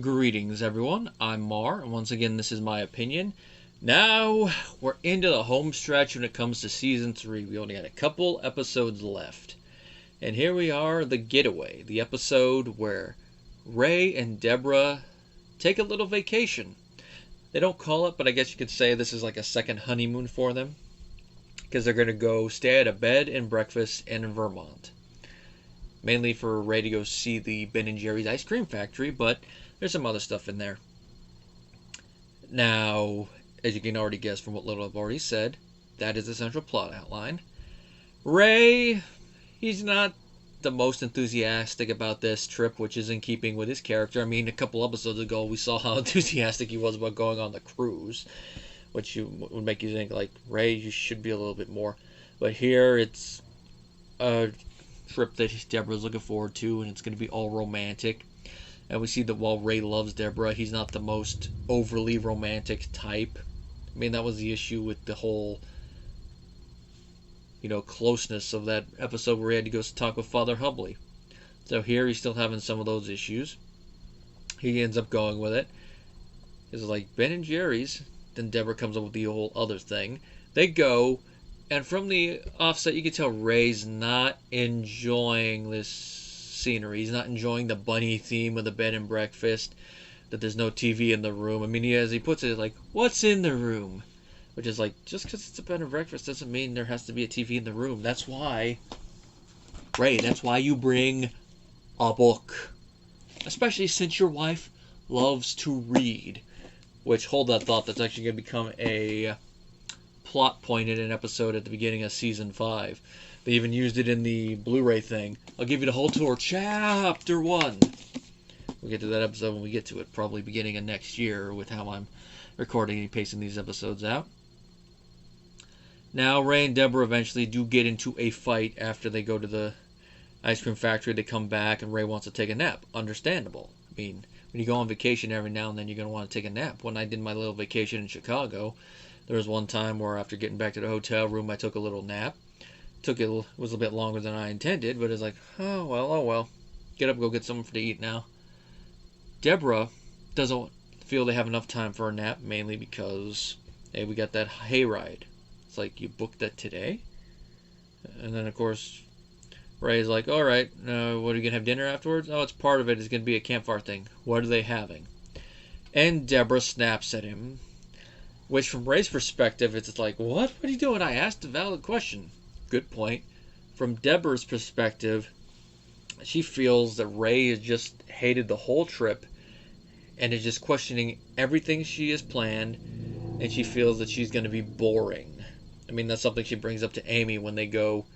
Greetings, everyone. I'm Mar, and once again, this is my opinion. Now, we're into the home stretch when it comes to Season 3. We only had a couple episodes left. And here we are, The Getaway, the episode where Ray and Debra take a little vacation. They don't call it, but I guess you could say this is like a second honeymoon for them. Because they're going to go stay at a bed and breakfast in Vermont. Mainly for Ray to go see the Ben & Jerry's ice cream factory, but there's some other stuff in there. Now, as you can already guess from what little I've already said, that is the central plot outline. Ray, he's not the most enthusiastic about this trip, which is in keeping with his character. I mean, a couple episodes ago, we saw how enthusiastic he was about going on the cruise, which would make you think, like, Ray, you should be a little bit more. But here, it's a trip that Debra's looking forward to, and it's going to be all romantic. And we see that while Ray loves Debra, he's not the most overly romantic type. I mean, that was the issue with the whole, closeness of that episode where he had to go talk with Father Hubley. So here he's still having some of those issues. He ends up going with it. It's like Ben & Jerry's. Then Debra comes up with the whole other thing. They go, and from the offset, you can tell Ray's not enjoying this scenery. He's not enjoying the bunny theme of the bed and breakfast, that there's no TV in the room. I mean, he puts it like, what's in the room? Which is like, just because it's a bed and breakfast doesn't mean there has to be a TV in the room. That's why, Ray, that's why you bring a book. Especially since your wife loves to read. Which, hold that thought, that's actually going to become a plot point in an episode at the beginning of Season 5. They even used it in the Blu-ray thing. I'll give you the whole tour. Chapter 1. We'll get to that episode when we get to it. Probably beginning of next year with how I'm recording and pacing these episodes out. Now, Ray and Debra eventually do get into a fight after they go to the ice cream factory. They come back and Ray wants to take a nap. Understandable. I mean, when you go on vacation every now and then, you're going to want to take a nap. When I did my little vacation in Chicago, there was one time where after getting back to the hotel room, I took a little nap. It was a bit longer than I intended, but it's like, oh well. Get up, go get something to eat now. Debra doesn't feel they have enough time for a nap, mainly because, hey, we got that hayride. It's like, you booked that today? And then, of course, Ray's like, all right, what are you going to have dinner afterwards? Oh, it's part of it. It's going to be a campfire thing. What are they having? And Debra snaps at him, which from Ray's perspective, it's like, what are you doing? I asked a valid question. Good point. From Debra's perspective, she feels that Ray has just hated the whole trip and is just questioning everything she has planned, and she feels that she's going to be boring. I mean, that's something she brings up to Amy when they go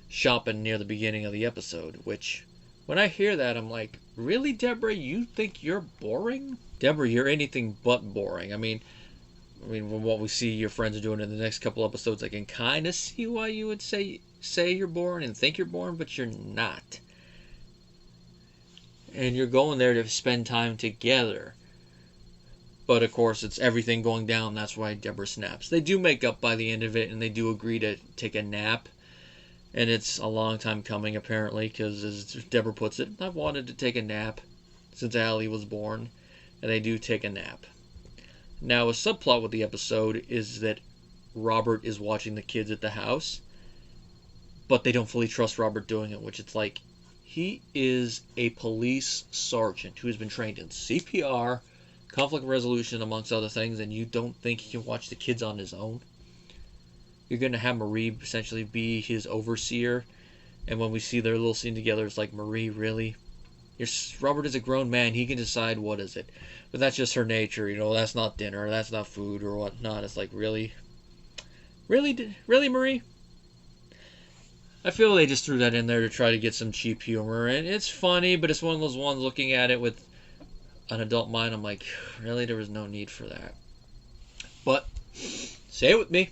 shopping near the beginning of the episode, which, when I hear that, I'm like, really, Debra? You think you're boring? Debra, you're anything but boring. I mean, from what we see your friends are doing in the next couple episodes, I can kind of see why you would say you're boring and think you're boring, but you're not. And you're going there to spend time together. But, of course, it's everything going down. That's why Debra snaps. They do make up by the end of it, and they do agree to take a nap. And it's a long time coming, apparently, because, as Debra puts it, I've wanted to take a nap since Allie was born. And they do take a nap. Now, a subplot with the episode is that Robert is watching the kids at the house, but they don't fully trust Robert doing it, which it's like, he is a police sergeant who has been trained in CPR, conflict resolution, amongst other things, and you don't think he can watch the kids on his own? You're going to have Marie essentially be his overseer, and when we see their little scene together, it's like, Marie, really? Robert is a grown man. He can decide what is it. But that's just her nature. That's not dinner. That's not food or whatnot. It's like, really? Really, Marie? I feel they just threw that in there to try to get some cheap humor. And it's funny, but it's one of those ones looking at it with an adult mind. I'm like, really? There was no need for that. But, say it with me.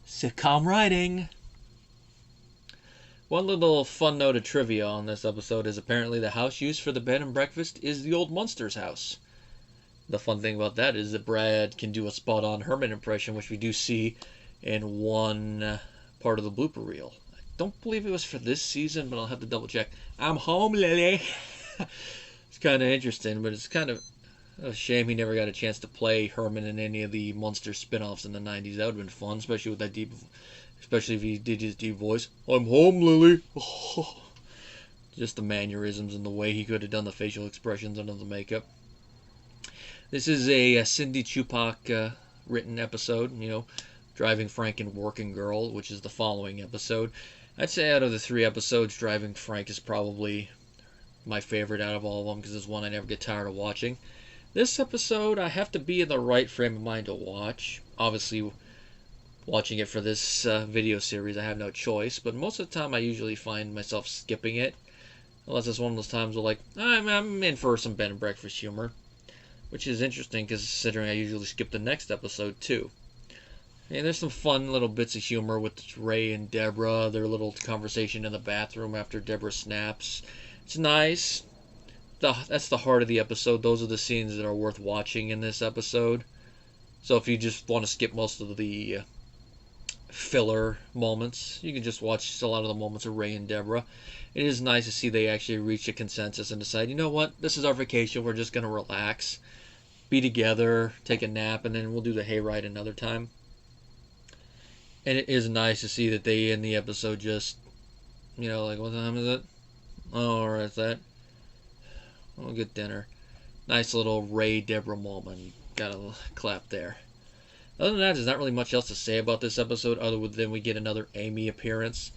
Sitcom writing. One little fun note of trivia on this episode is apparently the house used for the bed and breakfast is the old Munsters house. The fun thing about that is that Brad can do a spot-on Herman impression, which we do see in one part of the blooper reel. I don't believe it was for this season, but I'll have to double check. I'm home, Lily. It's kind of interesting, but it's kind of a shame he never got a chance to play Herman in any of the Munster spin-offs in the 90s. That would have been fun, especially with that deep, especially if he did his deep voice. I'm home, Lily. Just the mannerisms and the way he could have done the facial expressions under the makeup. This is a Cindy Chupak written episode, Driving Frank and Working Girl, which is the following episode. I'd say out of the 3 episodes, Driving Frank is probably my favorite out of all of them because it's one I never get tired of watching. This episode, I have to be in the right frame of mind to watch. Obviously, watching it for this video series, I have no choice, but most of the time I usually find myself skipping it. Unless it's one of those times where, like, I'm in for some bed and breakfast humor. Which is interesting, considering I usually skip the next episode, too. And there's some fun little bits of humor with Ray and Debra, their little conversation in the bathroom after Debra snaps. It's nice. That's the heart of the episode. Those are the scenes that are worth watching in this episode. So if you just want to skip most of the filler moments, you can just watch a lot of the moments of Ray and Debra. It is nice to see they actually reach a consensus and decide, you know what, this is our vacation, we're just going to relax, be together, take a nap, and then we'll do the hayride another time. And it is nice to see that they end the episode just, like, what time is it? Oh, alright, it's that. We'll get dinner. Nice little Ray-Debra moment. You gotta clap there. Other than that, there's not really much else to say about this episode other than we get another Amy appearance.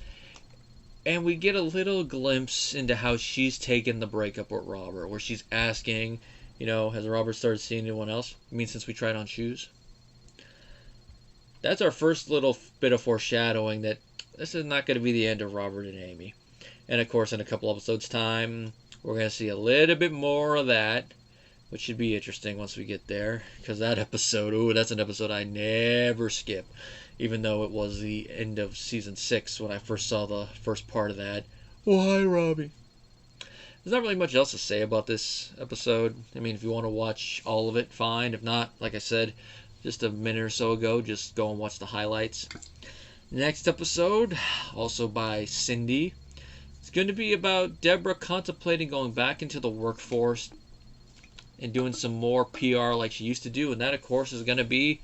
And we get a little glimpse into how she's taken the breakup with Robert, where she's asking, has Robert started seeing anyone else? I mean, since we tried on shoes? That's our first little bit of foreshadowing that this is not going to be the end of Robert and Amy. And of course, in a couple episodes' time, we're going to see a little bit more of that, which should be interesting once we get there. Because that episode, that's an episode I never skip. Even though it was the end of season 6 when I first saw the first part of that. Oh, hi, Robbie. There's not really much else to say about this episode. I mean, if you want to watch all of it, fine. If not, like I said just a minute or so ago, just go and watch the highlights. Next episode, also by Cindy. It's going to be about Debra contemplating going back into the workforce and doing some more PR like she used to do. And that, of course, is going to be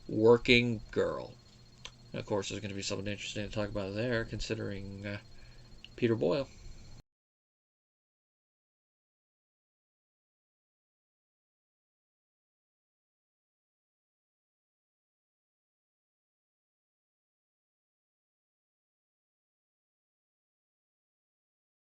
Working Girl. And of course, there's going to be something interesting to talk about there, considering Peter Boyle.